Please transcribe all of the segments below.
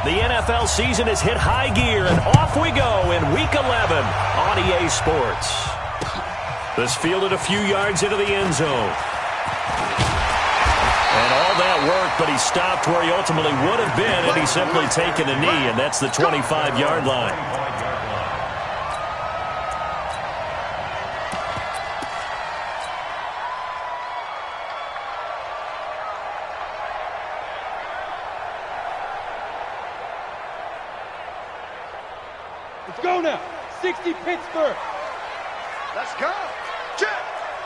The NFL season has hit high gear, and off we go in Week 11 on EA Sports. This fielded a few yards into the end zone. And all that work, but he stopped where he ultimately would have been had he simply taken a knee, and that's the 25-yard line. Let's go now. 60 Pittsburgh. Let's go. Check.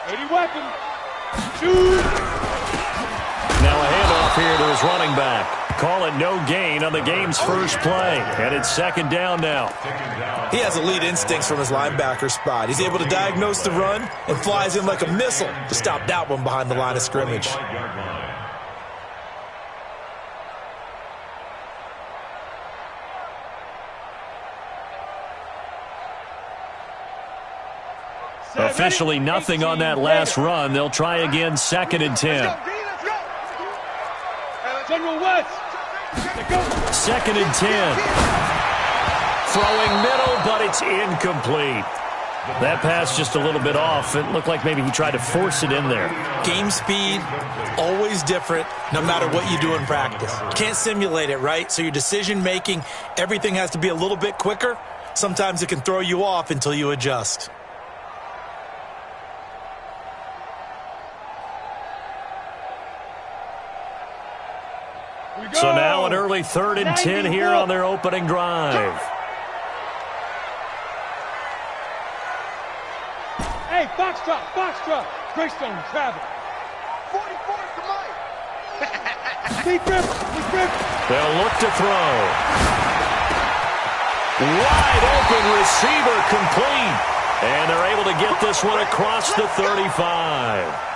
80 weapon. Shoot. Now a handoff here to his running back. Call it no gain on the game's first play. And it's second down now. He has elite instincts from his linebacker spot. He's able to diagnose the run and flies in like a missile to stop that one behind the line of scrimmage. Officially nothing on that last run. They'll try again, second and 10. General West. Second and 10. Throwing middle, but it's incomplete. That pass just a little bit off. It looked like maybe he tried to force it in there. Game speed, always different, no matter what you do in practice. Can't simulate it, right? So your decision-making, everything has to be a little bit quicker. Sometimes it can throw you off until you adjust. So now an early 3rd and 10 here on their opening drive. Hey, Foxtrot. Greystone, travel. 44 to Mike. Deep grip. They'll look to throw. Wide open receiver complete. And they're able to get this one across the 35.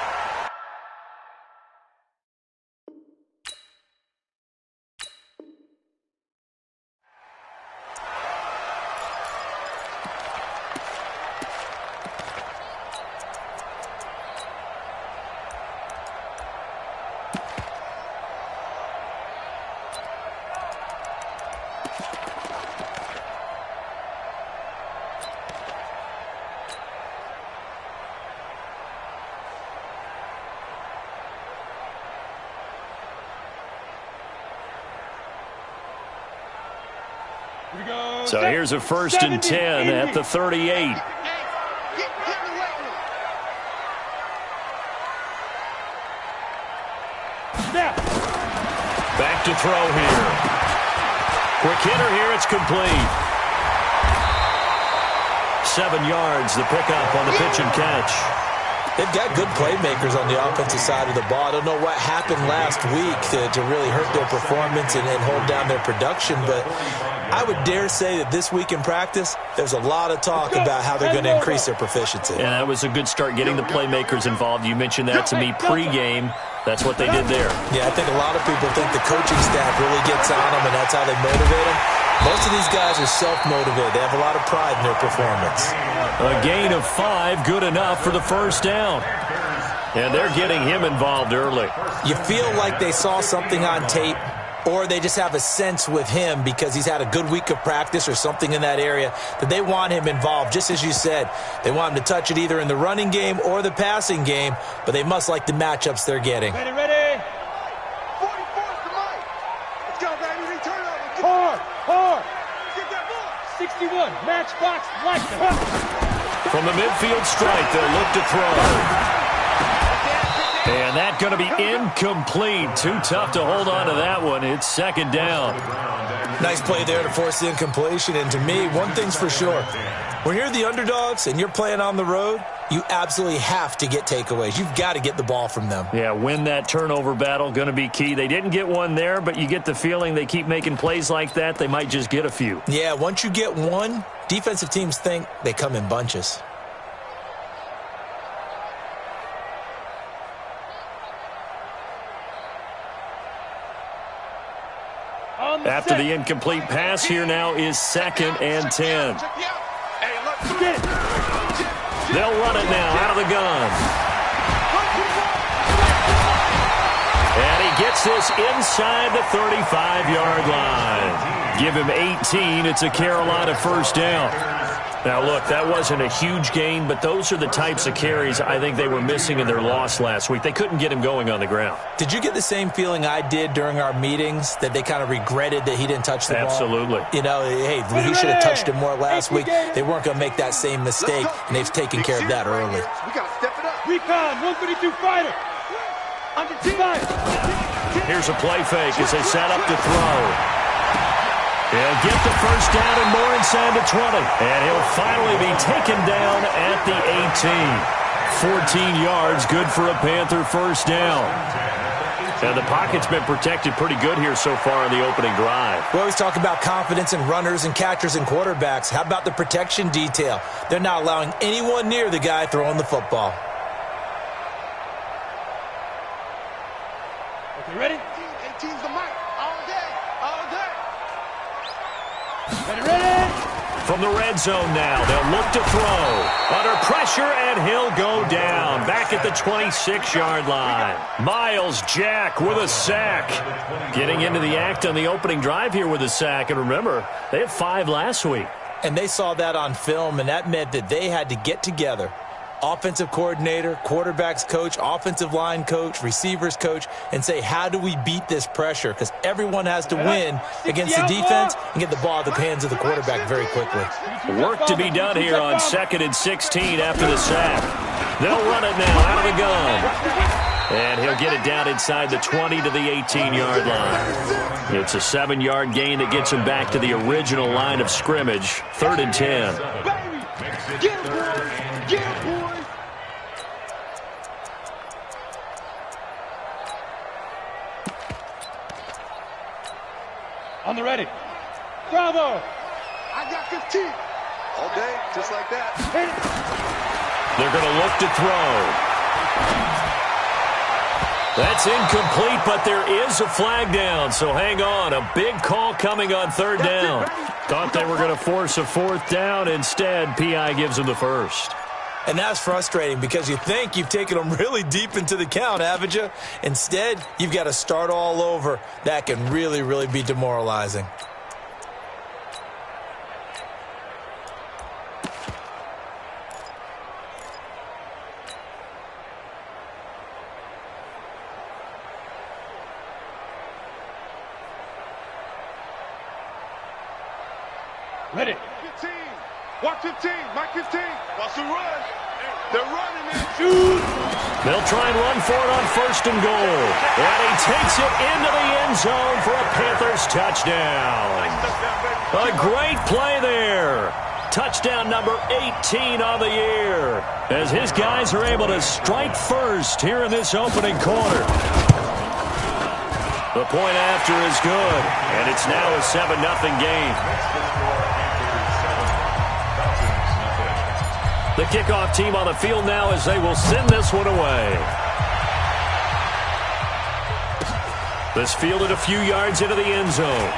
So here's a 1st and 10 at the 38. Back to throw here. Quick hitter here, it's complete. 7 yards, the pickup on the pitch and catch. They've got good playmakers on the offensive side of the ball. I don't know what happened last week to really hurt their performance and hold down their production, but I would dare say that this week in practice, there's a lot of talk about how they're going to increase their proficiency. Yeah, that was a good start getting the playmakers involved. You mentioned that to me pregame. That's what they did there. Yeah, I think a lot of people think the coaching staff really gets on them, and that's how they motivate them. Most of these guys are self-motivated. They have a lot of pride in their performance. A gain of 5, good enough for the first down. And they're getting him involved early. You feel like they saw something on tape, or they just have a sense with him because he's had a good week of practice or something in that area that they want him involved. Just as you said, they want him to touch it either in the running game or the passing game, but they must like the matchups they're getting. Ready. 44 to Mike. Let's go, baby. Return over. Hard. Get that ball. 61, matchbox, like the From the midfield strike, they'll look to throw. And that's going to be incomplete. Too tough to hold on to that one. It's second down. Nice play there to force the incompletion. And to me, one thing's for sure. When you're the underdogs and you're playing on the road, you absolutely have to get takeaways. You've got to get the ball from them. Yeah, win that turnover battle, going to be key. They didn't get one there, but you get the feeling they keep making plays like that, they might just get a few. Yeah, once you get one, defensive teams think they come in bunches. After the incomplete pass, here now is second and 10. They'll run it now out of the gun. And he gets this inside the 35-yard line. Give him 18. It's a Carolina first down. Now, look, that wasn't a huge gain, but those are the types of carries I think they were missing in their loss last week. They couldn't get him going on the ground. Did you get the same feeling I did during our meetings, that they kind of regretted that he didn't touch the ball? Absolutely. You know, hey, he should have touched it more last week. They weren't going to make that same mistake, and they've taken care of that early. We got to step it up. Recon, 152 fighter. Under 2. Here's a play fake as they set up to throw. He'll get the first down and more inside the 20. And he'll finally be taken down at the 18. 14 yards, good for a Panther first down. And the pocket's been protected pretty good here so far in the opening drive. We always talk about confidence in runners and catchers and quarterbacks. How about the protection detail? They're not allowing anyone near the guy throwing the football. Okay, ready? 18's the mic. All day. All day. Ready? From the red zone now, they'll look to throw. Under pressure, and he'll go down. Back at the 26-yard line. Miles Jack with a sack. Getting into the act on the opening drive here with a sack. And remember, they had 5 last week. And they saw that on film, and that meant that they had to get together. Offensive coordinator, quarterbacks coach, offensive line coach, receivers coach, and say, how do we beat this pressure? Because everyone has to win against the defense and get the ball at the hands of the quarterback very quickly. Work to be done here on 2nd and 16 after the sack. They'll run it now out of the gun. And he'll get it down inside the 20 to the 18-yard line. It's a 7-yard gain that gets him back to the original line of scrimmage. 3rd and 10. Get him, boys. Get him, boys. On the ready. Bravo. I got 15. All day, just like that. Hit it. They're going to look to throw. That's incomplete, but there is a flag down, so hang on. A big call coming on 3rd down. Thought they were going to force a 4th down. Instead, P.I. gives them the first. And that's frustrating because you think you've taken them really deep into the count, haven't you? Instead, you've got to start all over. That can really, really be demoralizing. Ready. 15. Watch 15. Mike 15. Watch the run. They're running it. Shoot. They'll try and run for it on 1st and goal. And he takes it into the end zone for a Panthers touchdown. A great play there. Touchdown number 18 on the year, as his guys are able to strike first here in this opening quarter. The point after is good, and it's now a 7-0 game. The kickoff team on the field now as they will send this one away. This fielded a few yards into the end zone.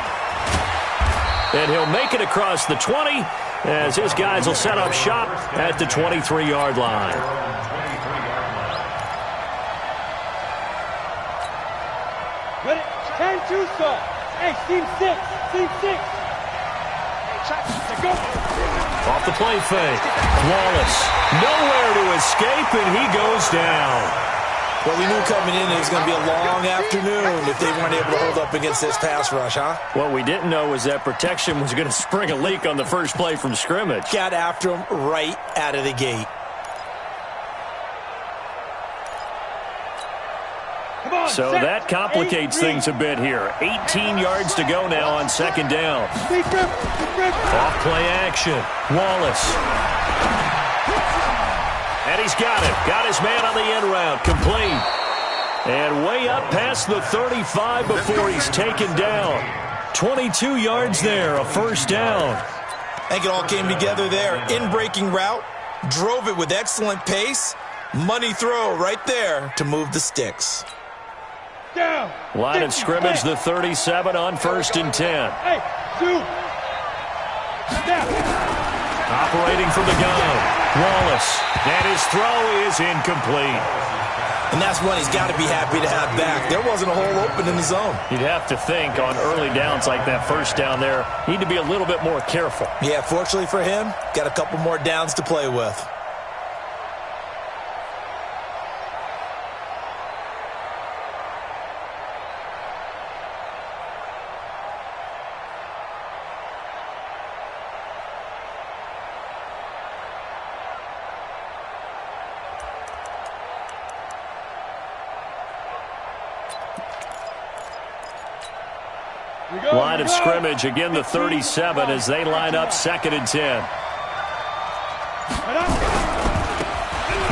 And he'll make it across the 20 as his guys will set up shop at the 23-yard line. Ready. 10-2 start. Hey, team 6. Team 6. Go. Off the play fake. Wallace nowhere to escape, and he goes down. Well, we knew coming in it was going to be a long afternoon if they weren't able to hold up against this pass rush, huh? What we didn't know was that protection was going to spring a leak on the first play from scrimmage. Got after him right out of the gate. So that complicates things a bit here. 18 yards to go now on 2nd down. Off play action. Wallace. And he's got it. Got his man on the end route. Complete. And way up past the 35 before he's taken down. 22 yards there, a first down. I think it all came together there. In-breaking route. Drove it with excellent pace. Money throw right there to move the sticks. Down. Line of scrimmage, the 37 on 1st and 10. Hey, two. Snap. Operating from the gun. Wallace. And his throw is incomplete. And that's one he's got to be happy to have back. There wasn't a hole open in the zone. You'd have to think on early downs like that first down there, need to be a little bit more careful. Yeah, fortunately for him, got a couple more downs to play with. Line of scrimmage, again the 37 as they line up 2nd and 10.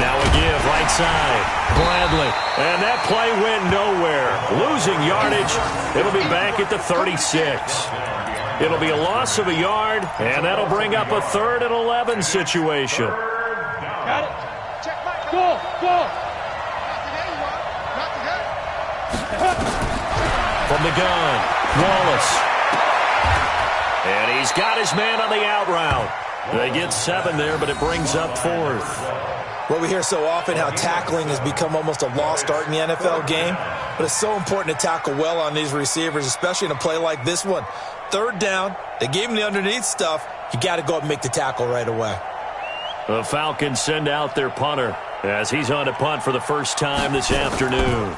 Now a give, right side. Bradley. And that play went nowhere. Losing yardage. It'll be back at the 36. It'll be a loss of a yard, and that'll bring up a 3rd and 11 situation. Got it. Go, go. From the gun, Wallace. And he's got his man on the out route. They get 7 there, but it brings up 4th. Well, we hear so often how tackling has become almost a lost art in the NFL game, but it's so important to tackle well on these receivers, especially in a play like this one. 3rd down, they gave him the underneath stuff. You got to go up and make the tackle right away. The Falcons send out their punter as he's on to punt for the first time this afternoon.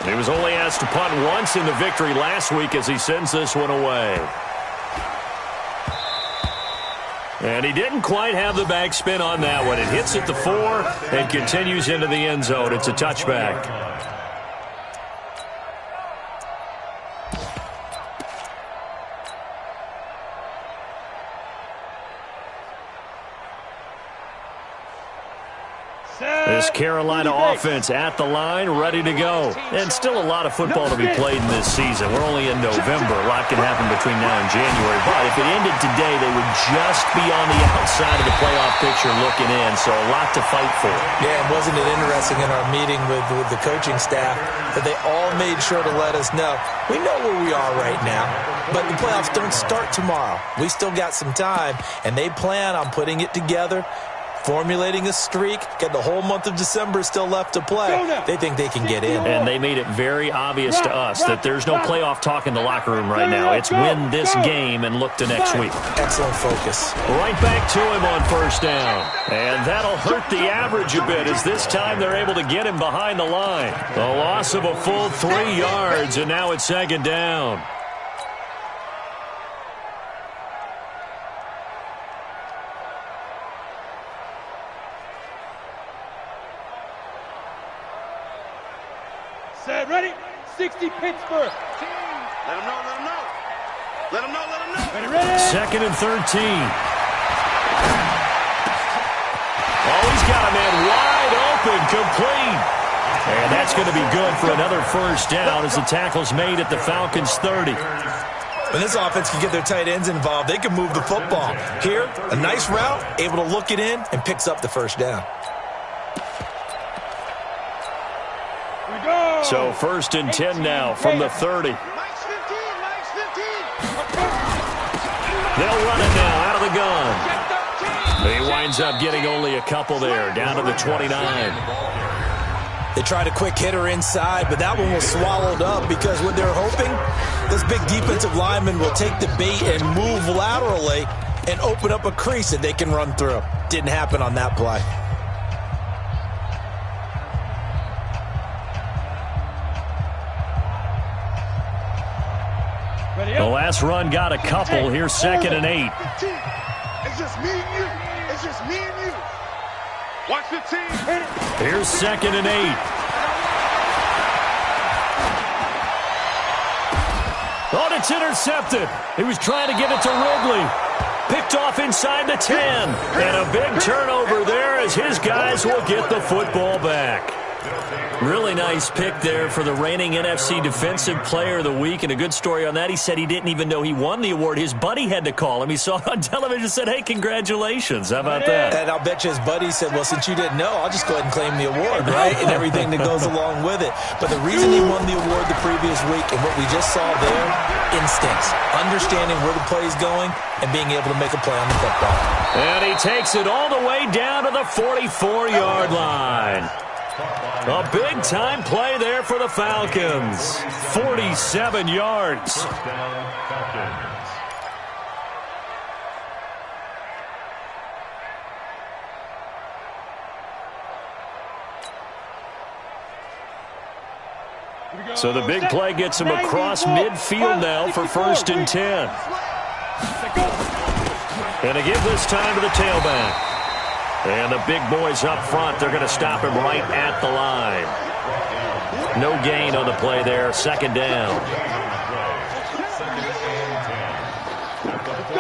He was only asked to punt once in the victory last week as he sends this one away. And he didn't quite have the backspin on that one. It hits at the 4 and continues into the end zone. It's a touchback. This Carolina offense at the line, ready to go. And still a lot of football to be played in this season. We're only in November. A lot can happen between now and January. But if it ended today, they would just be on the outside of the playoff picture looking in. So a lot to fight for. Yeah, and wasn't it interesting in our meeting with the coaching staff that they all made sure to let us know, we know where we are right now, but the playoffs don't start tomorrow. We still got some time, and they plan on putting it together, formulating a streak, get the whole month of December still left to play. They think they can get in. And they made it very obvious to us that there's no playoff talk in the locker room right now. It's win this game and look to next week. Excellent focus. Right back to him on 1st down. And that'll hurt the average a bit as this time they're able to get him behind the line. The loss of a full 3 yards, and now it's 2nd down. Set, ready? 60 Pittsburgh. Let him know, let him know. Let him know, let him know. Ready, ready? 2nd and 13. Oh, he's got a man wide open, complete. And that's going to be good for another 1st down as the tackle's made at the Falcons' 30. When this offense can get their tight ends involved, they can move the football. Here, a nice route, able to look it in, and picks up the 1st down. So 1st and 10 now from the 30. Mike's 15, Mike's 15. They'll run it now out of the gun. He winds up getting only a couple there, down to the 29. They tried a quick hitter inside, but that one was swallowed up because what they're hoping, this big defensive lineman will take the bait and move laterally and open up a crease that they can run through. Didn't happen on that play. The last run got a couple. Here's 2nd and 8. It's just me and you. It's just me and you. Watch 15. Here's 2nd and 8. Oh, it's intercepted. He was trying to get it to Ridley. Picked off inside the 10. And a big turnover there as his guys will get the football back. Really nice pick there for the reigning NFC Defensive Player of the Week, and a good story on that. He said he didn't even know he won the award. His buddy had to call him. He saw it on television and said, hey, congratulations. How about that? And I'll bet you his buddy said, well, since you didn't know, I'll just go ahead and claim the award, right? And everything that goes along with it. But the reason he won the award the previous week and what we just saw there, instincts, understanding where the play is going and being able to make a play on the football. And he takes it all the way down to the 44-yard line. A big-time play there for the Falcons. 47 yards. So the big play gets him across midfield now for 1st and 10. And they give this time to the tailback. And the big boys up front, they're going to stop him right at the line. No gain on the play there, 2nd down.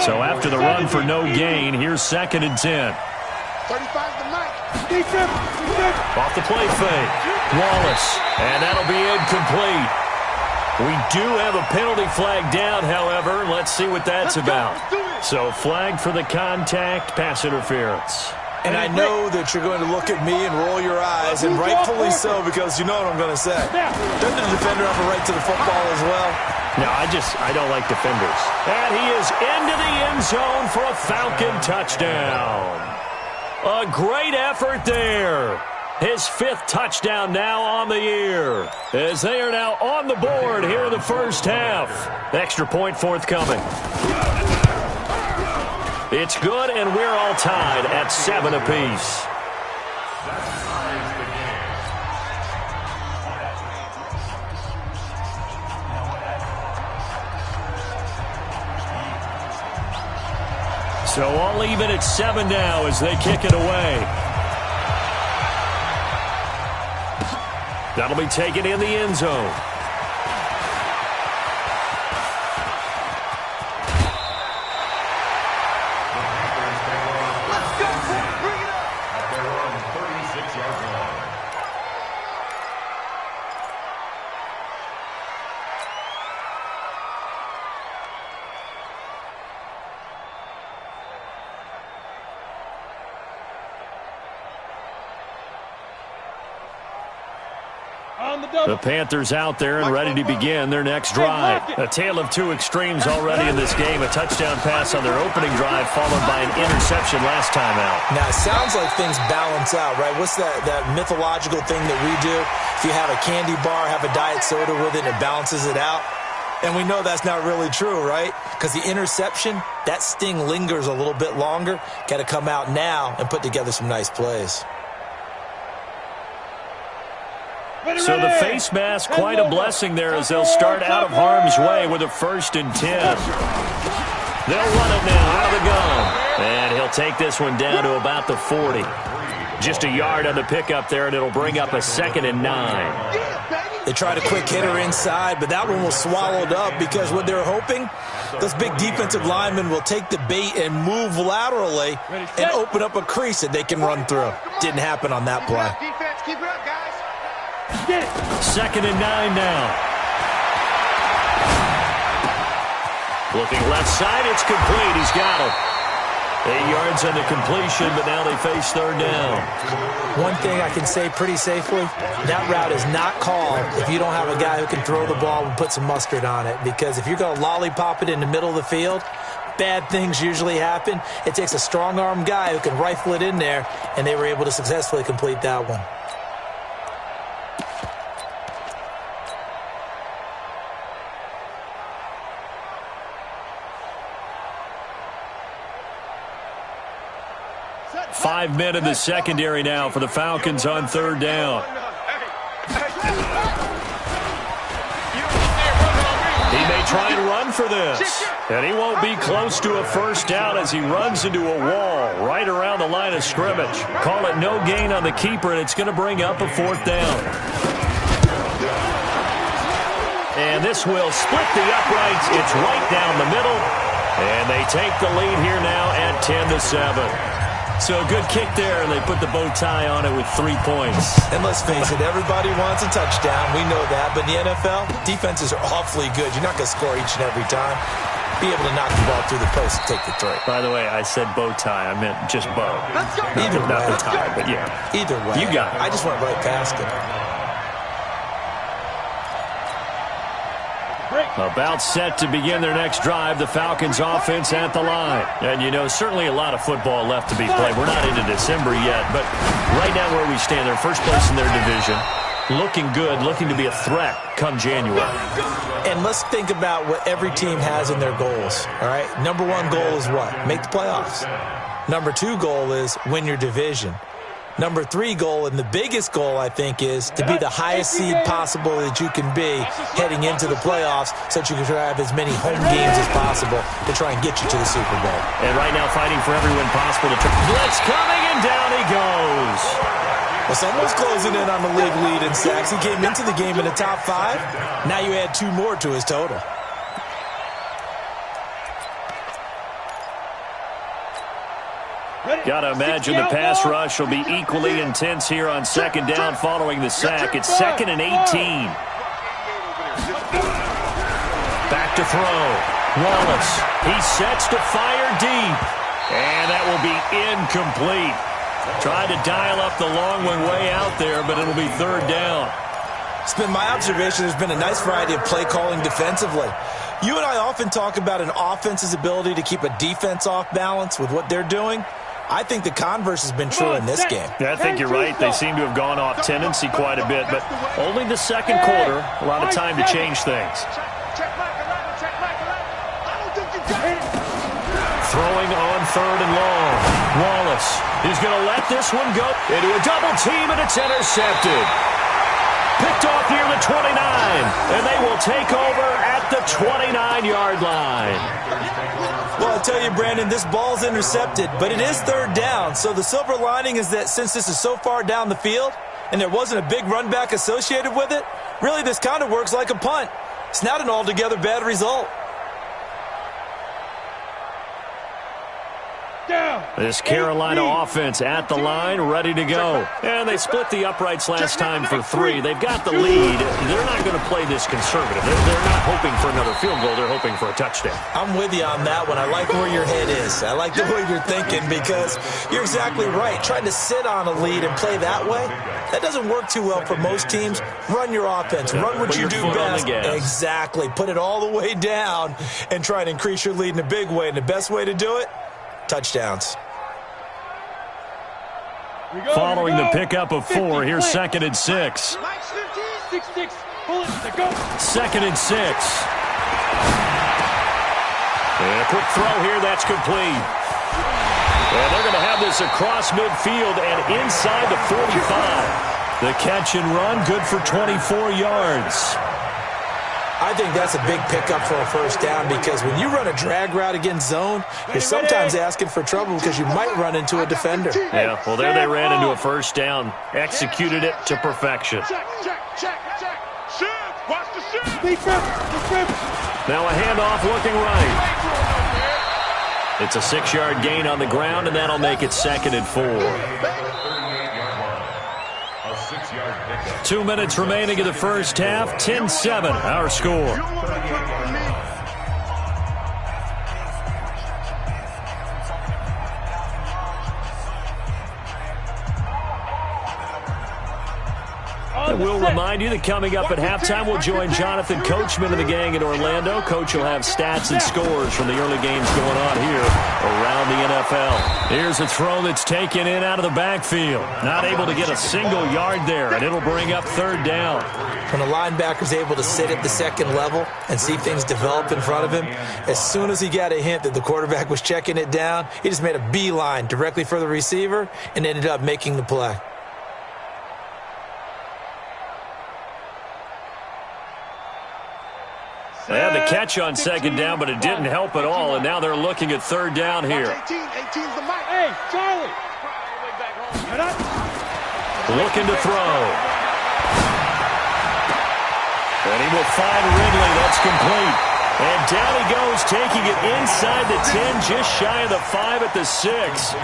So after the run for no gain, here's 2nd and 10. 35 to Mike. Off the play fake. Wallace. And that'll be incomplete. We do have a penalty flag down, however. Let's see what that's about. So flag for the contact, pass interference. And I know that you're going to look at me and roll your eyes, and rightfully so, because you know what I'm going to say. Doesn't the defender have a right to the football as well? No, I don't like defenders. And he is into the end zone for a Falcon touchdown. A great effort there. His 5th touchdown now on the year, as they are now on the board here in the first half. Extra point forthcoming. It's good, and we're all tied at 7 apiece. So all even at 7 now as they kick it away. That'll be taken in the end zone. The Panthers out there and ready to begin their next drive. A tale of two extremes already in this game. A touchdown pass on their opening drive followed by an interception last time out. Now, it sounds like things balance out, right? What's that mythological thing that we do? If you have a candy bar, have a diet soda with it, it balances it out. And we know that's not really true, right? Because the interception, that sting lingers a little bit longer. Got to come out now and put together some nice plays. So the face mask, quite a blessing there as they'll start out of harm's way with a 1st and 10. They'll run it now out of the gun. And he'll take this one down to about the 40. Just a yard on the pickup there, and it'll bring up a 2nd and 9. They tried a quick hitter inside, but that one was swallowed up because what they're hoping, those big defensive linemen will take the bait and move laterally and open up a crease that they can run through. Didn't happen on that play. Defense, keep it up, guys. 2nd and 9 now. Looking left side, it's complete. He's got it. 8 yards on the completion, but now they face 3rd down. One thing I can say pretty safely, that route is not called if you don't have a guy who can throw the ball and put some mustard on it. Because if you're going to lollipop it in the middle of the field, bad things usually happen. It takes a strong-arm guy who can rifle it in there, and they were able to successfully complete that one. Five men in the secondary now for the Falcons on 3rd down. He may try and run for this. And he won't be close to a 1st down as he runs into a wall right around the line of scrimmage. Call it no gain on the keeper, and it's going to bring up a 4th down. And this will split the uprights. It's right down the middle. And they take the lead here now at 10-7. So a good kick there, and they put the bow tie on it with 3 points. And let's face it, everybody wants a touchdown. We know that. But in the NFL, defenses are awfully good. You're not going to score each and every time. Be able to knock the ball through the post and take the 3. By the way, I said bow tie. I meant just bow. Either way. Not the tie, but yeah. Either way. You got it. I just went right past it. Break. About set to begin their next drive, the Falcons offense at the line. And, you know, certainly a lot of football left to be played. We're not into December yet, but right now where we stand, they're first place in their division. Looking good, looking to be a threat come January. And let's think about what every team has in their goals, all right? Number one goal is what? Make the playoffs. Number two goal is win your division. Number three goal, and the biggest goal, I think, is to be the highest seed possible that you can be heading into the playoffs so that you can have as many home games as possible to try and get you to the Super Bowl. And right now fighting for every win possible. Blitz coming, and down he goes. Well, someone's closing in on the league lead in sacks. He came into the game in the top 5. Now you add 2 more to his total. Got to imagine the pass rush will be equally intense here on second down following the sack. It's 2nd and 18. Back to throw. Wallace. He sets to fire deep. And that will be incomplete. Tried to dial up the long one way out there, but it'll be 3rd down. It's been my observation there's been a nice variety of play calling defensively. You and I often talk about an offense's ability to keep a defense off balance with what they're doing. I think the converse has been true in this game. Yeah, I think you're right. They seem to have gone off tendency quite a bit, but only the second quarter, a lot of time to change things. Throwing on 3rd and long. Wallace is going to let this one go into a double team, and it's intercepted. Picked off near the 29, and they will take over at the 29-yard line. Well, I tell you, Brandon, this ball's intercepted, but it is 3rd down. So the silver lining is that since this is so far down the field and there wasn't a big run back associated with it, really this kind of works like a punt. It's not an altogether bad result. This Carolina offense at the line, ready to go. And they split the uprights last time for 3. They've got the lead. They're not going to play this conservative. They're not hoping for another field goal. They're hoping for a touchdown. I'm with you on that one. I like where your head is. I like the way you're thinking because you're exactly right. Trying to sit on a lead and play that way, that doesn't work too well for most teams. Run your offense. Run what you do best. Exactly. Put it all the way down and try and increase your lead in a big way. And the best way to do it, touchdowns. Following the pickup of 4, here's 2nd and 6. 2nd and 6. And a quick throw here, that's complete. And they're going to have this across midfield and inside the 45. The catch and run, good for 24 yards. I think that's a big pickup for a 1st down because when you run a drag route against zone, you're sometimes asking for trouble because you might run into a defender. Yeah, well, there they ran into a 1st down. Executed it to perfection. Now a handoff looking right. It's a 6-yard gain on the ground, and that'll make it 2nd and 4. 2 minutes remaining in the first half. 10-7, our score. And we'll remind you that coming up at halftime, we'll join Jonathan Coachman and the gang in Orlando. Coach will have stats and scores from the early games going on here around the NFL. Here's a throw that's taken in out of the backfield. Not able to get a single yard there, and it'll bring up 3rd down. When a linebacker's able to sit at the 2nd level and see things develop in front of him, as soon as he got a hint that the quarterback was checking it down, he just made a beeline directly for the receiver and ended up making the play. They had the catch on 2nd down, but it didn't help at all, and now they're looking at 3rd down here. Hey, Charlie! Looking to throw. And he will find Ridley. That's complete. And down he goes, taking it inside the 10, just shy of the 5 at the 6.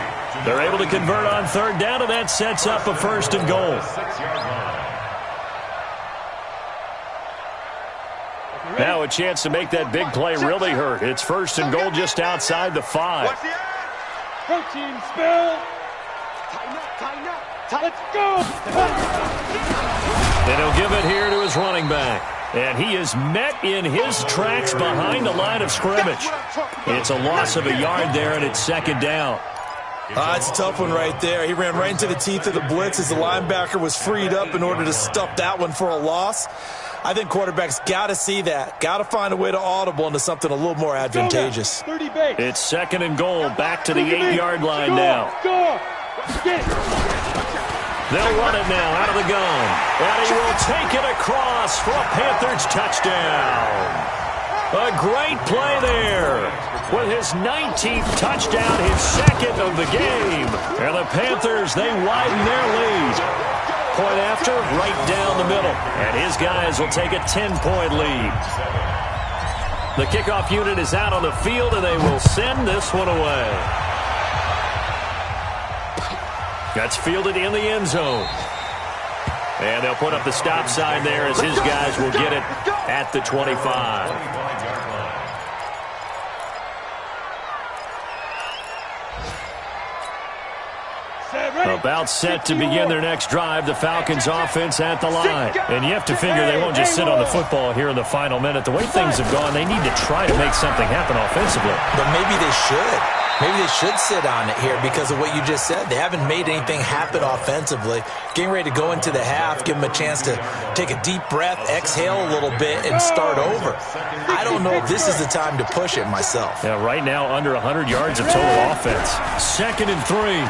They're able to convert on 3rd down, and that sets up a 1st and goal. Now a chance to make that big play really hurt. It's 1st and goal just outside the 5. Protein spill. Let's go. And he'll give it here to his running back. And he is met in his tracks behind the line of scrimmage. It's a loss of a yard there, and it's second down. It's a tough one right there. He ran right into the teeth of the blitz as the linebacker was freed up in order to stuff that one for a loss. I think quarterbacks got to see that. Got to find a way to audible into something a little more advantageous. It's second and goal, back to the 8-yard line now. They'll run it now out of the gun. And he will take it across for a Panthers touchdown. A great play there. With his 19th touchdown, his second of the game. And the Panthers, they widen their lead. Point after, right down the middle. And his guys will take a 10-point lead. The kickoff unit is out on the field, and they will send this one away. That's fielded in the end zone. And they'll put up the stop sign there as his guys will get it at the 25. About set to begin their next drive, the Falcons offense at the line. And you have to figure they won't just sit on the football here in the final minute. The way things have gone, they need to try to make something happen offensively. But maybe they should. Maybe they should sit on it here because of what you just said. They haven't made anything happen offensively. Getting ready to go into the half, give them a chance to take a deep breath, exhale a little bit, and start over. I don't know if this is the time to push it myself. Yeah, right now under 100 yards of total offense. 2nd and 3.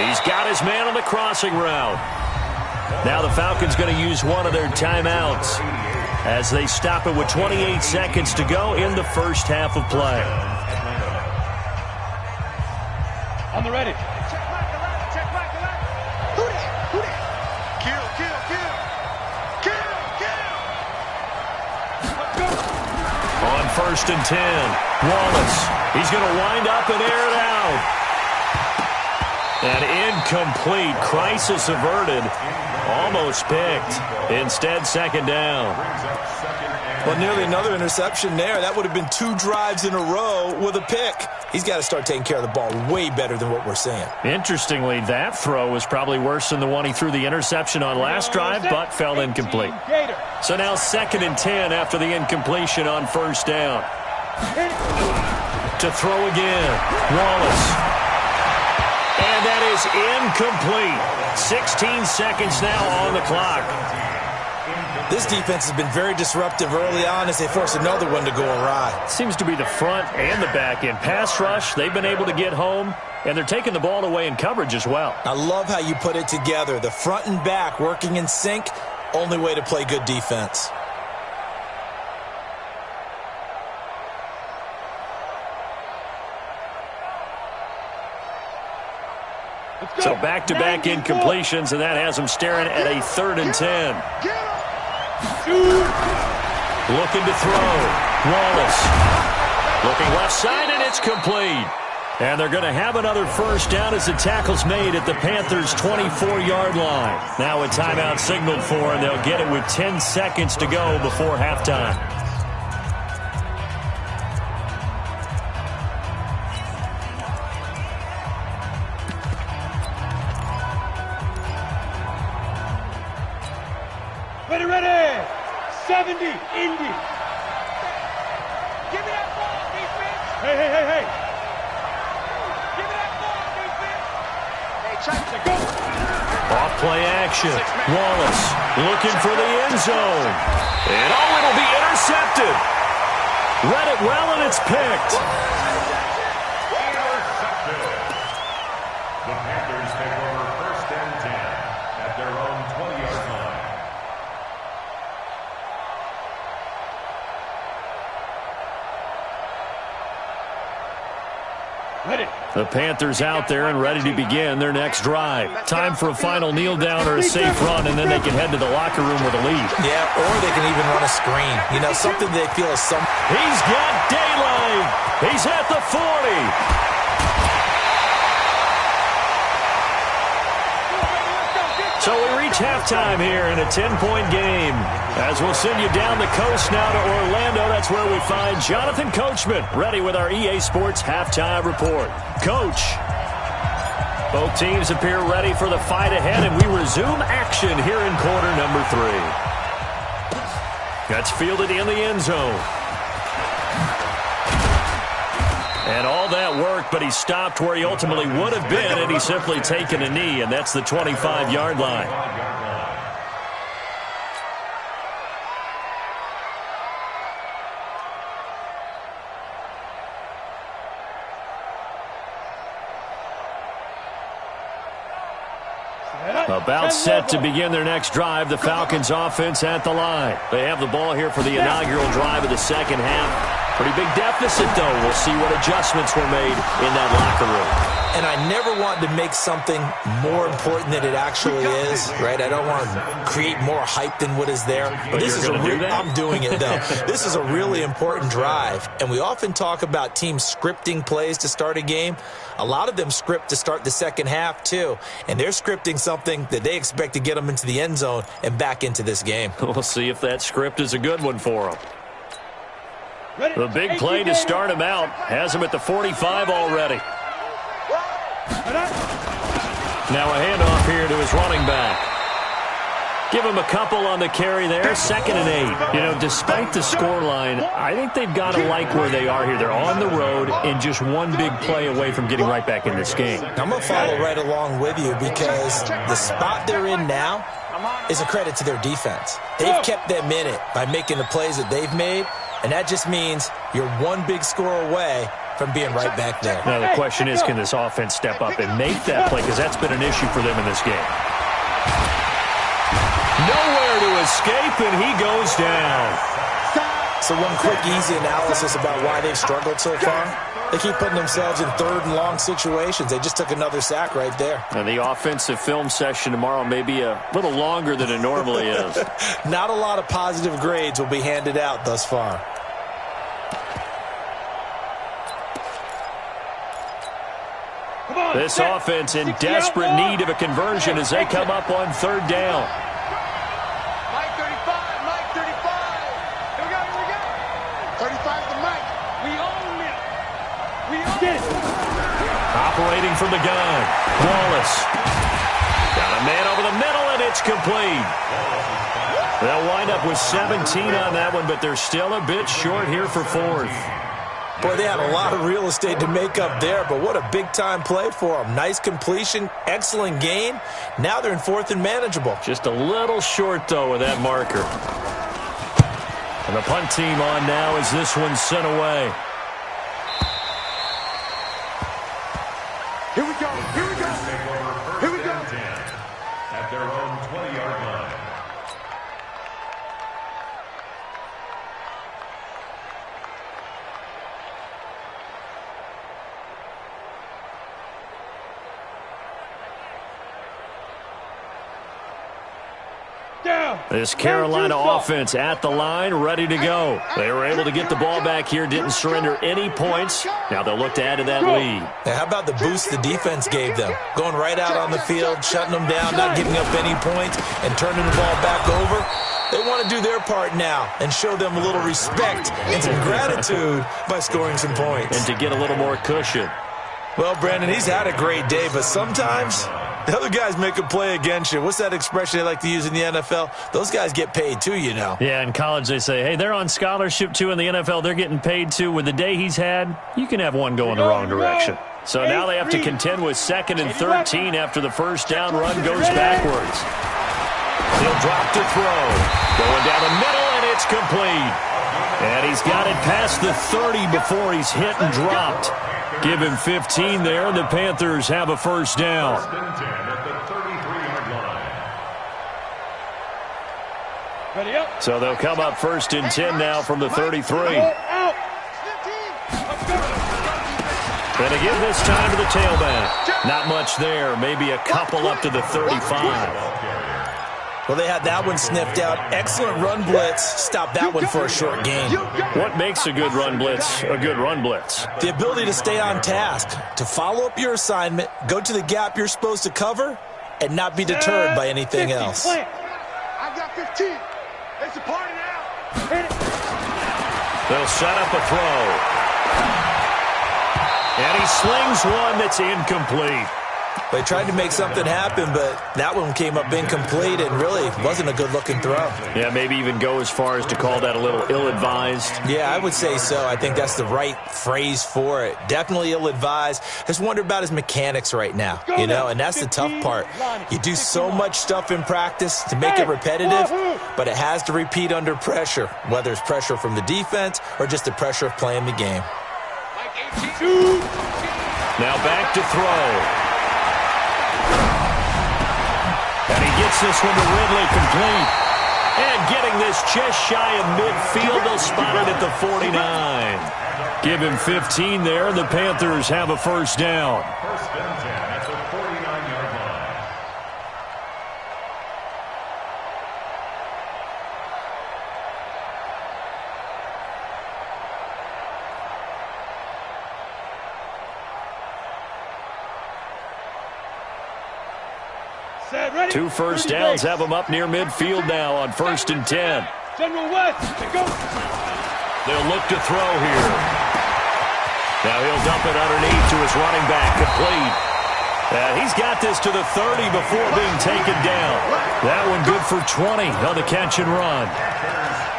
He's got his man on the crossing route. Now the Falcons going to use one of their timeouts as they stop it with 28 seconds to go in the first half of play. On the ready. On 1st and 10, Wallace. He's going to wind up and air it out. And incomplete. Crisis averted. Almost picked. Instead, second down. Well, nearly another interception there. That would have been 2 drives in a row with a pick. He's got to start taking care of the ball way better than what we're seeing. Interestingly, that throw was probably worse than the one he threw the interception on last drive, but fell incomplete. So now 2nd and 10 after the incompletion on 1st down. To throw again. Wallace. And that is incomplete. 16 seconds now on the clock. This defense has been very disruptive early on as they force another one to go awry. Seems to be the front and the back end. Pass rush, they've been able to get home, and they're taking the ball away in coverage as well. I love how you put it together. The front and back working in sync, only way to play good defense. So back-to-back incompletions, and that has them staring at a 3rd and 10. Looking to throw. Wallace. Looking left side, and it's complete. And they're going to have another first down as the tackle's made at the Panthers' 24-yard line. Now a timeout signaled for, and they'll get it with 10 seconds to go before halftime. Ready. 70, Indy. Give me that ball, defense. Hey. Give me that ball, defense. Hey, try to go. Off play action. Wallace looking for the end zone. And it'll be intercepted. Read it well, and it's picked. The Panthers take over 1st and 10 at their own 20-yard line. The Panthers out there and ready to begin their next drive. Time for a final kneel down or a safe run, and then they can head to the locker room with a lead. Yeah, or they can even run a screen. You know, something they feel is some. He's got daylight. He's at the 40. So we reach halftime here in a 10-point game. As we'll send you down the coast now to Orlando, that's where we find Jonathan Coachman, ready with our EA Sports Halftime Report. Coach. Both teams appear ready for the fight ahead, and we resume action here in quarter number 3. That's fielded in the end zone. And all that work, but he stopped where he ultimately would have been, and he's simply taken a knee, and that's the 25-yard line. About set to begin their next drive, the Falcons offense at the line. They have the ball here for the inaugural drive of the second half. Pretty big deficit, though. We'll see what adjustments were made in that locker room. And I never want to make something more important than it actually is, right? I don't want to create more hype than what is there. But this is I'm doing it, though. This is a really important drive. And we often talk about teams scripting plays to start a game. A lot of them script to start the second half, too. And they're scripting something that they expect to get them into the end zone and back into this game. We'll see if that script is a good one for them. The big play to start him out has him at the 45 already. Now a handoff here to his running back. Give him a couple on the carry there, 2nd and 8. You know, despite the scoreline, I think they've got to like where they are here. They're on the road and just one big play away from getting right back in this game. I'm going to follow right along with you because the spot they're in now is a credit to their defense. They've kept them in it by making the plays that they've made, and that just means you're one big score away from being right back there. Now the question is, can this offense step up and make that play? Because that's been an issue for them in this game. Nowhere to escape, and he goes down. So one quick, easy analysis about why they've struggled so far. They keep putting themselves in 3rd and long situations. They just took another sack right there. And the offensive film session tomorrow may be a little longer than it normally is. Not a lot of positive grades will be handed out thus far. This offense in desperate need of a conversion as they come up on 3rd down. Mike 35, Mike 35. Here we go. 35 to Mike. We own it. We own it. Operating from the gun, Wallace. Got a man over the middle, and it's complete. They'll wind up with 17 on that one, but they're still a bit short here for 4th. Boy, they had a lot of real estate to make up there, but what a big-time play for them. Nice completion, excellent gain. Now they're in 4th and manageable. Just a little short, though, with that marker. And the punt team on now as this one's sent away. Here we go. Here we go. Here we go. At their own 20-yard line. This Carolina offense at the line, ready to go. They were able to get the ball back here, didn't surrender any points. Now they'll look to add to that lead. Now, how about the boost the defense gave them? Going right out on the field, shutting them down, not giving up any points, and turning the ball back over. They want to do their part now and show them a little respect and some gratitude by scoring some points. And to get a little more cushion. Well, Brandon, he's had a great day, but sometimes the other guys make a play against you. What's that expression they like to use in the NFL? Those guys get paid too, you know. Yeah, in college they say, hey, they're on scholarship too. In the NFL, they're getting paid too. With the day he's had, you can have one going the wrong direction. So now they have to contend with 2nd and 13 after the first down run goes backwards. He'll drop to throw. Going down the middle, and it's complete. And he's got it past the 30 before he's hit and dropped. Give him 15 there, and the Panthers have a first down. First and 10 at the 33-yard line. Ready up. So they'll come up 1st and 10 now from the 33. Out. And again this time to the tailback. Not much there, maybe a couple up to the 35. Well, they had that one sniffed out. Excellent run blitz. Stop that one for a short gain. What makes a good run blitz a good run blitz? The ability to stay on task, to follow up your assignment, go to the gap you're supposed to cover, and not be deterred by anything else. I got 15. It's a party now. They'll set up a throw. And he slings one that's incomplete. They tried to make something happen, but that one came up incomplete and really wasn't a good-looking throw. Yeah, maybe even go as far as to call that a little ill-advised. Yeah, I would say so. I think that's the right phrase for it. Definitely ill-advised. Just wonder about his mechanics right now, you know, and that's the tough part. You do so much stuff in practice to make it repetitive, but it has to repeat under pressure, whether it's pressure from the defense or just the pressure of playing the game. Now back to throw. And he gets this one to Ridley complete. And getting this just shy of midfield, they'll spot it at the 49. Give him 15 there, and the Panthers have a first down. First and 10 at the 49-yard line. Two first downs have him up near midfield now on 1st and 10. General West, go. They'll look to throw here. Now he'll dump it underneath to his running back, complete. He's got this to the 30 before being taken down. That one good for 20 on the catch and run.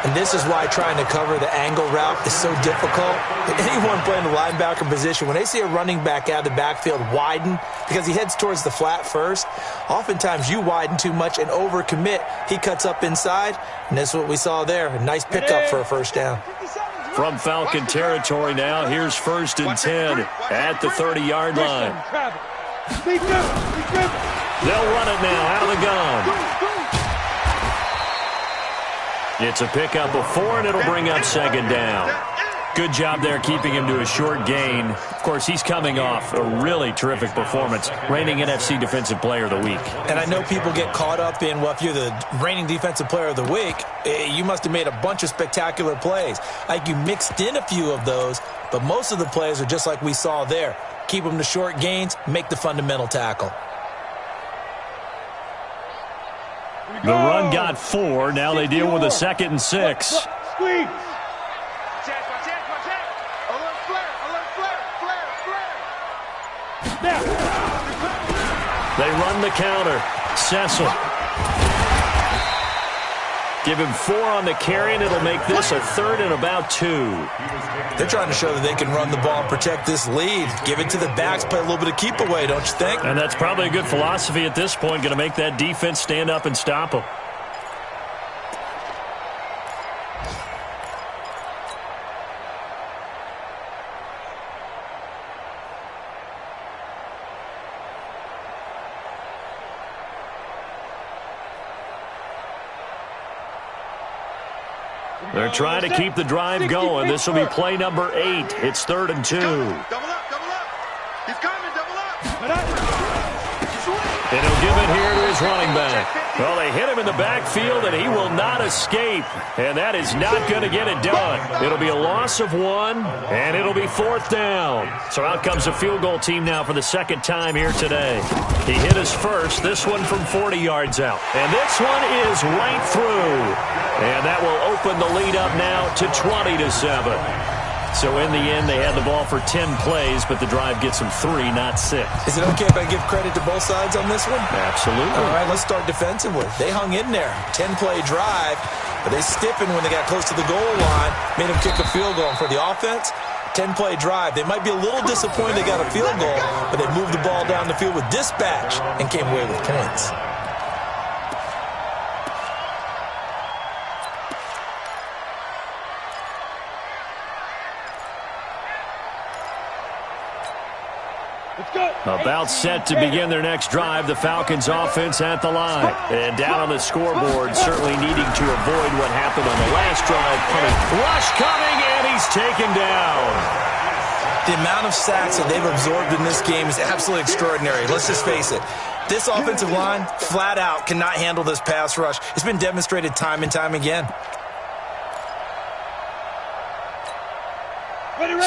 And this is why trying to cover the angle route is so difficult. Anyone playing the linebacker position, when they see a running back out of the backfield widen because he heads towards the flat first, oftentimes you widen too much and overcommit. He cuts up inside, and that's what we saw there. A nice pickup for a first down. From Falcon territory now, here's 1st and 10 at the 30-yard line. They'll run it now out of the gun. It's a pickup of 4, and it'll bring up 2nd down. Good job there keeping him to a short gain. Of course, he's coming off a really terrific performance, reigning NFC Defensive Player of the Week. And I know people get caught up in, well, if you're the reigning Defensive Player of the Week, you must have made a bunch of spectacular plays. Like you mixed in a few of those, but most of the plays are just like we saw there. Keep them to short gains, make the fundamental tackle. The run got 4. Now they deal with a 2nd and 6. Squeeze. Alert flare. They run the counter. Cecil. Give him 4 on the carry, and it'll make this a 3rd and about 2. They're trying to show that they can run the ball and protect this lead. Give it to the backs, play a little bit of keep away, don't you think? And that's probably a good philosophy at this point, going to make that defense stand up and stop them. They're trying to keep the drive going. This will be play number 8. It's 3rd and 2. Double up. He's coming, double up. And he'll give it here to his running back. Well, they hit him in the backfield, and he will not escape. And that is not going to get it done. It'll be a loss of 1, and it'll be 4th down. So out comes a field goal team now for the 2nd time here today. He hit his first, this one from 40 yards out. And this one is right through. And that will open the lead up now to 20-7. So in the end, they had the ball for 10 plays, but the drive gets them 3, not 6. Is it okay if I give credit to both sides on this one? Absolutely. All right, let's start defensively. They hung in there. 10-play drive, but they stiffened when they got close to the goal line, made them kick a field goal. And for the offense, 10-play drive. They might be a little disappointed they got a field goal, but they moved the ball down the field with dispatch and came away with points. About set to begin their next drive, the Falcons offense at the line. And down on the scoreboard, certainly needing to avoid what happened on the last drive. Rush coming, and he's taken down. The amount of sacks that they've absorbed in this game is absolutely extraordinary. Let's just face it. This offensive line, flat out, cannot handle this pass rush. It's been demonstrated time and time again.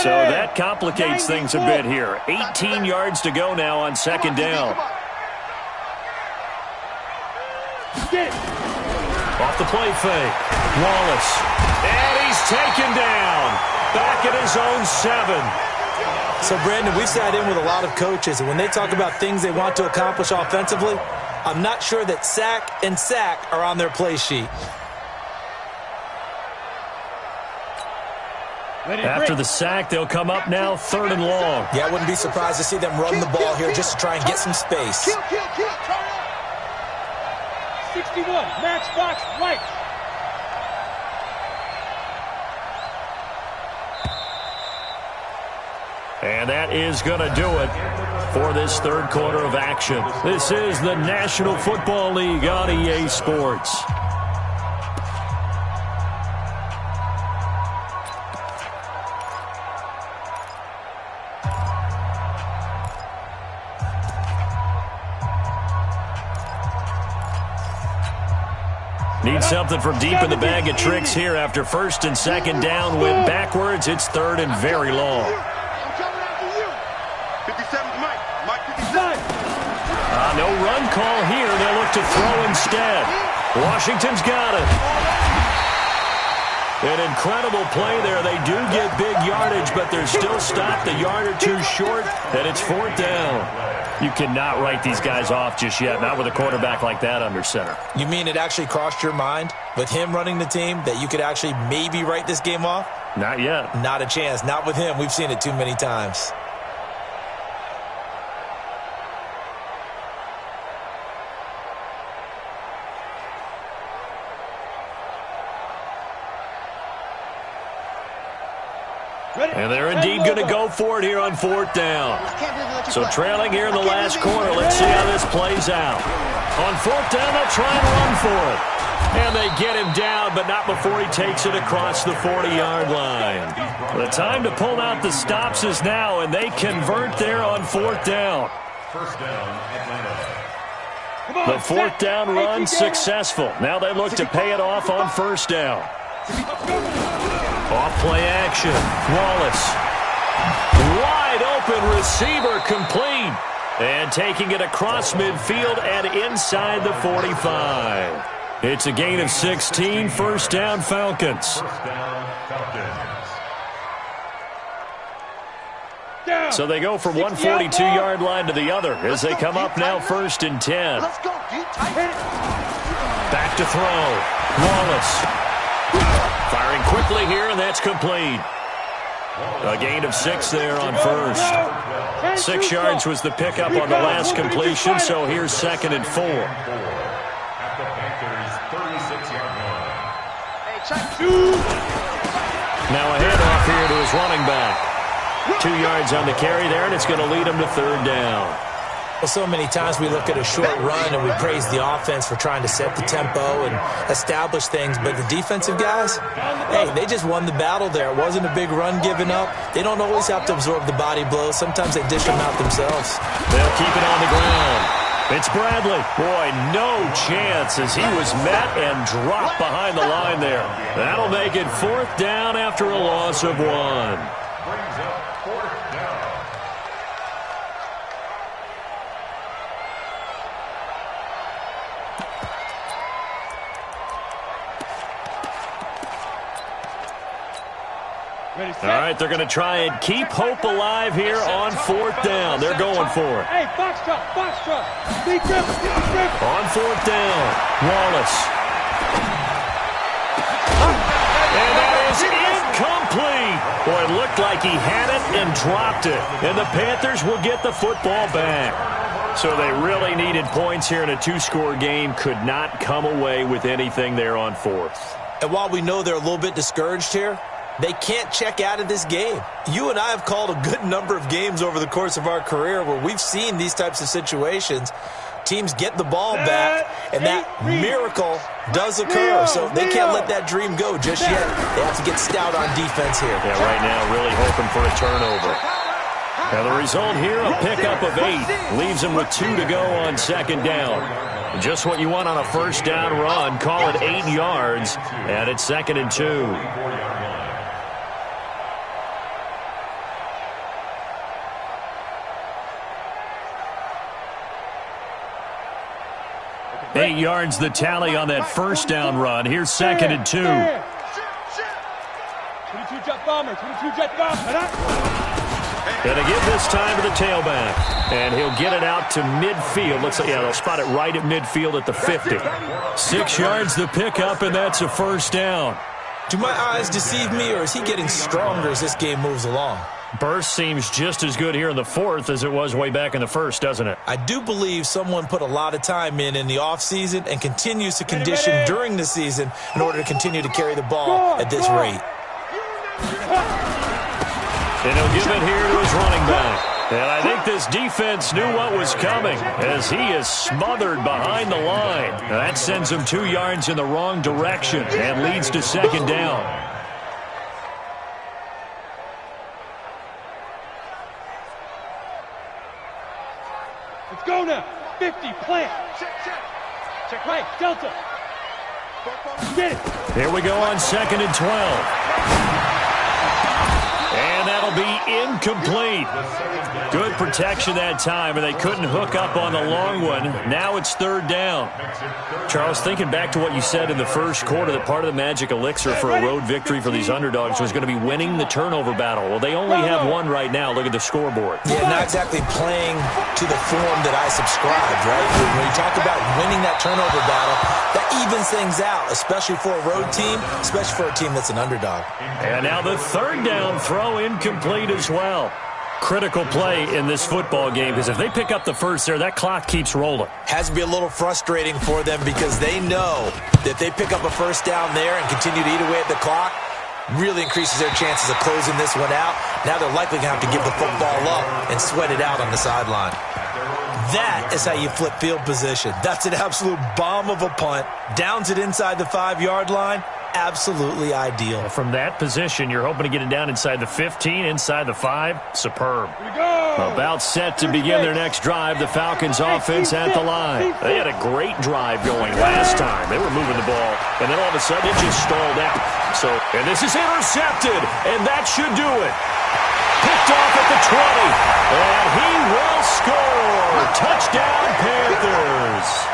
So that complicates things a bit here. 18 yards to go now on 2nd down. Off the play fake. Wallace. And he's taken down. Back at his own 7. So, Brandon, we've sat in with a lot of coaches, and when they talk about things they want to accomplish offensively, I'm not sure that sack and sack are on their play sheet. After the sack, they'll come up now 3rd and long. Yeah, I wouldn't be surprised to see them run the ball here just to try and get some space. 61, match box right. And that is going to do it for this 3rd quarter of action. This is the National Football League on EA Sports. Need something from deep in the bag of tricks here after 1st and 2nd down. Went backwards. It's 3rd and very long. No run call here. They'll look to throw instead. Washington's got it. An incredible play there. They do get big yardage, but they're still stopped a yard or 2 short, and it's 4th down. You cannot write these guys off just yet, not with a quarterback like that under center. You mean it actually crossed your mind with him running the team that you could actually maybe write this game off? Not yet. Not a chance. Not with him. We've seen it too many times. And they're indeed going to go for it here on 4th down. So trailing here in the last quarter. Let's see how this plays out. On 4th down, they'll try and run for it. And they get him down, but not before he takes it across the 40-yard line. The time to pull out the stops is now, and they convert there on 4th down. 1st down, Atlanta. The 4th down run successful. Now they look to pay it off on 1st down. Off play action. Wallace. Wide open receiver complete. And taking it across midfield and inside the 45. It's a gain of 16. 1st down Falcons. 1st down, Falcons. So they go from one 42-yard line to the other as they come up now 1st and 10. Back to throw. Wallace. Firing quickly here, and that's complete. A gain of 6 there on 1st. 6 yards was the pickup on the last completion, so here's 2nd and 4. At the Panthers' 36-yard line. Now a handoff here to his running back. 2 yards on the carry there, and it's going to lead him to 3rd down. Well, so many times we look at a short run and we praise the offense for trying to set the tempo and establish things, but the defensive guys, hey, they just won the battle there. It wasn't a big run given up. They don't always have to absorb the body blows. Sometimes they dish them out themselves. They'll keep it on the ground. It's Bradley. Boy, no chance as he was met and dropped behind the line there. That'll make it 4th down after a loss of 1. Brings up 4th down. All right, they're going to try and keep hope alive here on 4th down. They're going for it. Hey, box truck, box truck. Big grip, big grip. On 4th down, Wallace. And that is incomplete. Boy, it looked like he had it and dropped it. And the Panthers will get the football back. So they really needed points here in a 2-score game. Could not come away with anything there on 4th. And while we know they're a little bit discouraged here, they can't check out of this game. You and I have called a good number of games over the course of our career where we've seen these types of situations. Teams get the ball back, and that miracle does occur. So they can't let that dream go just yet. They have to get stout on defense here. Yeah, right now really hoping for a turnover. Now the result here, a pickup of 8. Leaves them with 2 to go on 2nd down. Just what you want on a 1st down run. Call it 8 yards, and it's 2nd and 2. 8 yards the tally on that 1st down run. Here's 2nd and 2. 22 jet bomber, 22 jet bomber. And they give this time to the tailback. And he'll get it out to midfield. Looks like, yeah, they'll spot it right at midfield at the 50. 6 yards the pickup, and that's a first down. Do my eyes deceive me, or is he getting stronger as this game moves along? Burst seems just as good here in the fourth as it was way back in the first, doesn't it? I do believe someone put a lot of time in the offseason and continues to condition during the season in order to continue to carry the ball at this rate. And he'll give it here to his running back. And I think this defense knew what was coming as he is smothered behind the line. That sends him 2 yards in the wrong direction and leads to second down. Let's go now. 50, plant. Check right, Delta. Get it. Here we go on 2nd and 12. And that'll be incomplete. Good protection that time, and they couldn't hook up on the long one. Now it's 3rd down. Charles, thinking back to what you said in the first quarter, that part of the magic elixir for a road victory for these underdogs was going to be winning the turnover battle. Well, they only have one right now. Look at the scoreboard. Yeah, not exactly playing to the form that I subscribed, right? When you talk about winning that turnover battle, that evens things out, especially for a road team, especially for a team that's an underdog. And now the 3rd down throw incomplete as well. Critical play in this football game, because if they pick up the first there, that clock keeps rolling. Has to be a little frustrating for them because they know that if they pick up a first down there and continue to eat away at the clock, really increases their chances of closing this one out. Now they're likely going to have to give the football up and sweat it out on the sideline. That is how you flip field position. That's an absolute bomb of a punt. Downs it inside the 5-yard line. Absolutely ideal. From that position, you're hoping to get it down inside the 15, inside the 5. Superb. About set to begin their next drive, the Falcons offense at the line. They had a great drive going last time. They were moving the ball, and then all of a sudden it just stalled out. And this is intercepted, and that should do it. Picked off at the 20, and he will score. Touchdown, Panthers.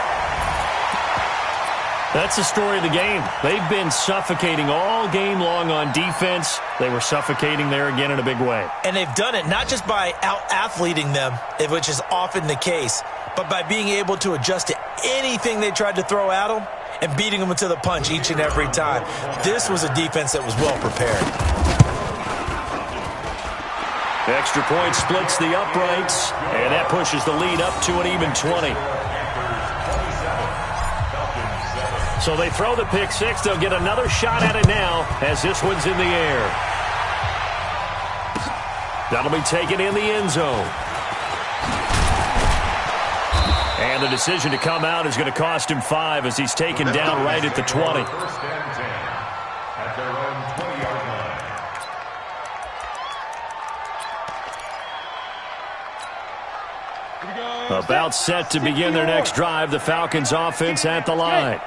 That's the story of the game. They've been suffocating all game long on defense. They were suffocating there again in a big way. And they've done it not just by out-athleting them, which is often the case, but by being able to adjust to anything they tried to throw at them and beating them to the punch each and every time. This was a defense that was well prepared. Extra point splits the uprights, and that pushes the lead up to an even 20. So they throw the pick six. They'll get another shot at it now as this one's in the air. That'll be taken in the end zone. And the decision to come out is going to cost him 5 as he's taken down right at the 20. At their own 20-yard line. About set to begin their next drive, the Falcons offense at the line.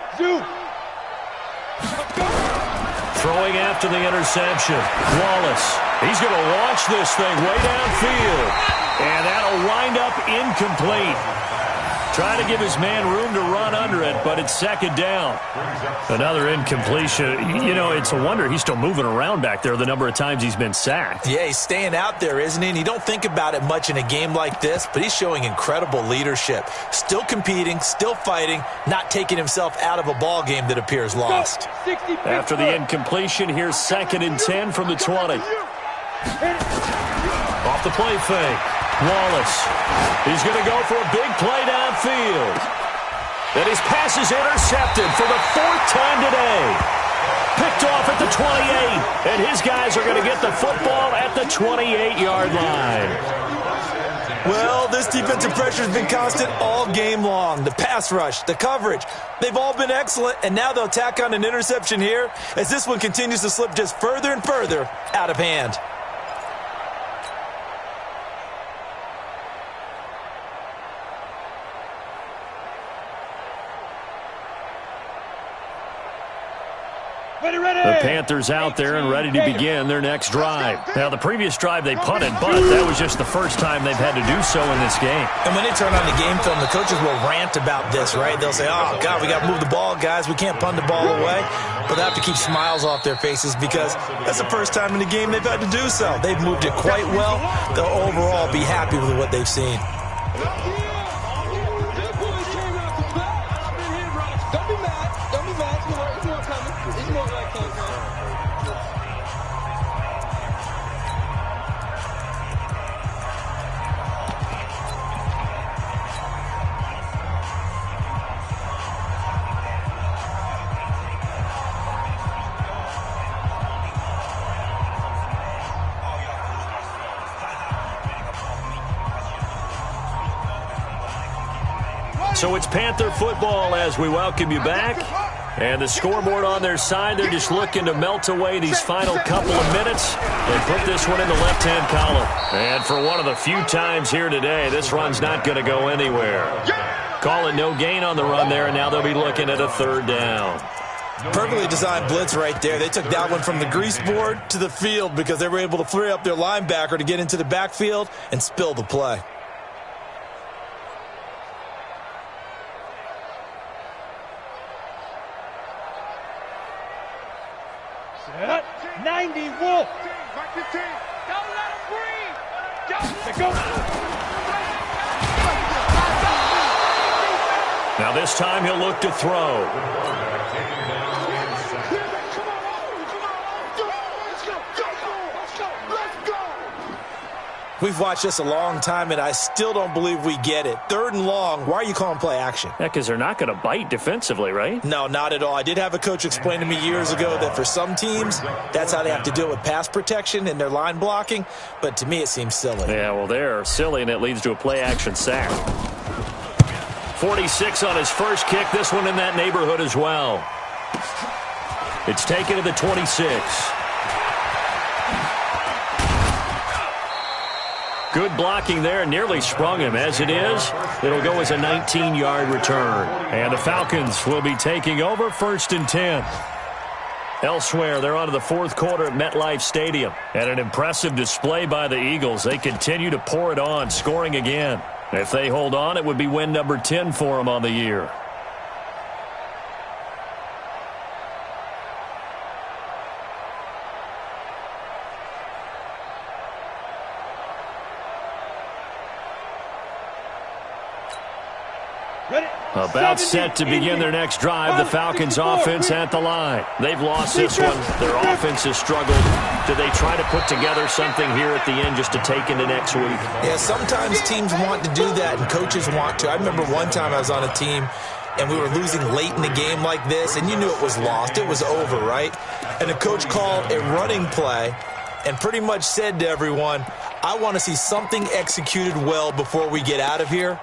Throwing after the interception. Wallace. He's going to launch this thing way downfield. And that'll wind up incomplete. Trying to give his man room to run under it, but it's 2nd down. Another incompletion. You know, it's a wonder he's still moving around back there the number of times he's been sacked. Yeah, he's staying out there, isn't he? And you don't think about it much in a game like this, but he's showing incredible leadership. Still competing, still fighting, not taking himself out of a ball game that appears lost. After the incompletion, here's 2nd and 10 from the 20. Off the play fake. Wallace. He's going to go for a big play downfield. And his pass is intercepted for the 4th time today. Picked off at the 28. And his guys are going to get the football at the 28-yard line. Well, this defensive pressure has been constant all game long. The pass rush, the coverage, they've all been excellent. And now they'll tack on an interception here as this one continues to slip just further and further out of hand. The Panthers out there and ready to begin their next drive. Now, the previous drive they punted, but that was just the first time they've had to do so in this game. And when they turn on the game film, the coaches will rant about this, right? They'll say, oh, God, we got to move the ball, guys. We can't punt the ball away. But they have to keep smiles off their faces because that's the first time in the game they've had to do so. They've moved it quite well. They'll overall be happy with what they've seen. So it's Panther football as we welcome you back. And the scoreboard on their side, they're just looking to melt away these final couple of minutes and put this one in the left-hand column. And for one of the few times here today, this run's not going to go anywhere. Call it no gain on the run there, and now they'll be looking at a third down. Perfectly designed blitz right there. They took that one from the grease board to the field because they were able to free up their linebacker to get into the backfield and spill the play. Set. 90, Wolf. Mike 15. Don't let him breathe. Don't go. Now this time he'll look to throw. We've watched this a long time, and I still don't believe we get it. Third and long, why are you calling play action? Yeah, because they're not going to bite defensively, right? No, not at all. I did have a coach explain to me years ago that for some teams, that's how they have to deal with pass protection and their line blocking, but to me it seems silly. Yeah, well, they're silly, and it leads to a play action sack. 46 on his first kick, this one in that neighborhood as well. It's taken to the 26. Good blocking there, nearly sprung him. As it is, it'll go as a 19-yard return. And the Falcons will be taking over 1st and 10. Elsewhere, they're on to the fourth quarter at MetLife Stadium. And an impressive display by the Eagles. They continue to pour it on, scoring again. If they hold on, it would be win number 10 for them on the year. About set to begin their next drive, the Falcons offense at the line. They've lost this one. Their offense has struggled. Do they try to put together something here at the end just to take into next week? Yeah, sometimes teams want to do that and coaches want to. I remember one time I was on a team and we were losing late in the game like this, and you knew it was lost. It was over, right? And the coach called a running play and pretty much said to everyone, I want to see something executed well before we get out of here.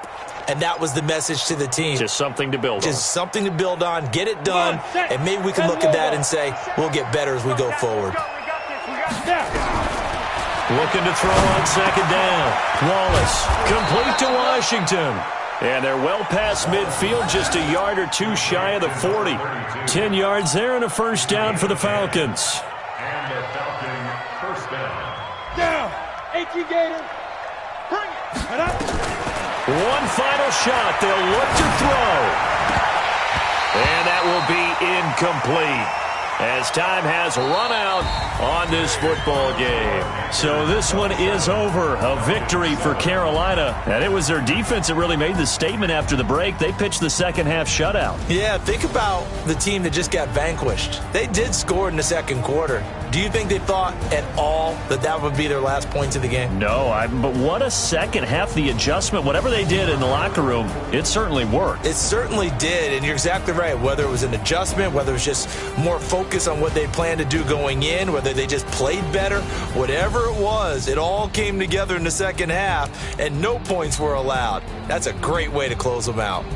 And that was the message to the team. Just something to build on. Just something to build on, get it done, and maybe we can look at that and say, we'll get better as we go forward. Looking to throw on second down. Wallace, complete to Washington. And they're well past midfield, just a yard or two shy of the 40. 10 yards there and a first down for the Falcons. And the Falcon first down. Down. A.T. Gator. Bring it. And up. One final shot. They'll look to throw. And that will be incomplete as time has run out on this football game. So this one is over. A victory for Carolina. And it was their defense that really made the statement after the break. They pitched the second half shutout. Yeah, think about the team that just got vanquished. They did score in the second quarter. Do you think they thought at all that that would be their last points of the game? No, but what a second half. The adjustment, whatever they did in the locker room, it certainly worked. It certainly did, and you're exactly right. Whether it was an adjustment, whether it was just more focus on what they planned to do going in, whether they just played better, whatever it was, it all came together in the second half, and no points were allowed. That's a great way to close them out.